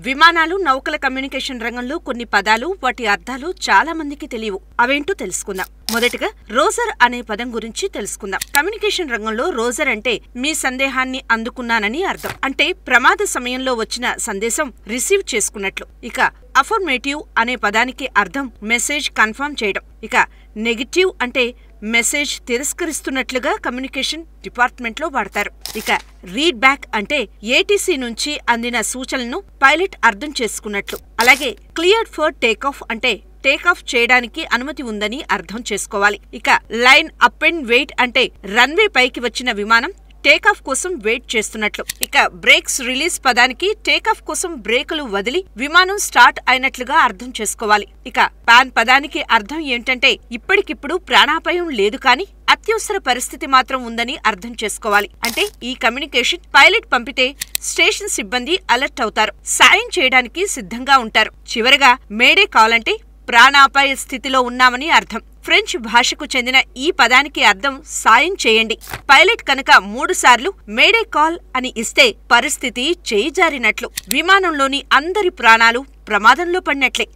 విమానాలు, నౌకల కమ్యూనికేషన్ రంగంలో కొన్ని పదాలు, వాటి అర్థాలు చాలా మందికి తెలియవు. అవేంటో తెలుసుకుందాం. మొదటిగా రోజర్ అనే పదం గురించి తెలుసుకుందాం. కమ్యూనికేషన్ రంగంలో రోజర్ అంటే మీ సందేహాన్ని అందుకున్నానని అర్థం. అంటే ప్రమాద సమయంలో వచ్చిన సందేశం రిసీవ్ చేసుకున్నట్లు. ఇక అఫర్మేటివ్ అనే పదానికి అర్థం మెసేజ్ కన్ఫర్మ్ చేయడం. ఇక నెగటివ్ అంటే మెసేజ్ తిరస్కరిస్తున్నట్లుగా కమ్యూనికేషన్ డిపార్ట్మెంట్ లో వాడతారు. ఇక రీడ్ బ్యాక్ అంటే ఏటీసీ నుంచి అందిన సూచనలను పైలట్ అర్థం చేసుకున్నట్లు. అలాగే క్లియర్డ్ ఫర్ టేకాఫ్ అంటే టేకాఫ్ చేయడానికి అనుమతి ఉందని అర్థం చేసుకోవాలి. ఇక లైన్ అప్ అండ్ వెయిట్ అంటే రన్వే పైకి వచ్చిన విమానం టేకాఫ్ కోసం వెయిట్ చేస్తున్నట్లు. ఇక బ్రేక్స్ రిలీజ్ పదానికి టేకాఫ్ కోసం బ్రేకులు వదిలి విమానం స్టార్ట్ అయినట్లుగా అర్థం చేసుకోవాలి. ఇక పాన్ పదానికి అర్థం ఏంటంటే ఇప్పటికిప్పుడు ప్రాణాపాయం లేదు కానీ అత్యవసర పరిస్థితి మాత్రం ఉందని అర్థం చేసుకోవాలి. అంటే ఈ కమ్యూనికేషన్ పైలట్ పంపితే స్టేషన్ సిబ్బంది అలర్ట్ అవుతారు, సాయం చేయడానికి సిద్ధంగా ఉంటారు. చివరగా మేడే కాల్ అంటే ప్రాణాపాయ స్థితిలో ఉన్నామని అర్థం. ఫ్రెంచ్ భాషకు చెందిన ఈ పదానికి అర్థం సాయం చేయండి. పైలట్ కనుక 3 సార్లు మేడే కాల్ అని ఇస్తే పరిస్థితి చేయి జారినట్లు, విమానంలోని అందరి ప్రాణాలు ప్రమాదంలో పడినట్లే.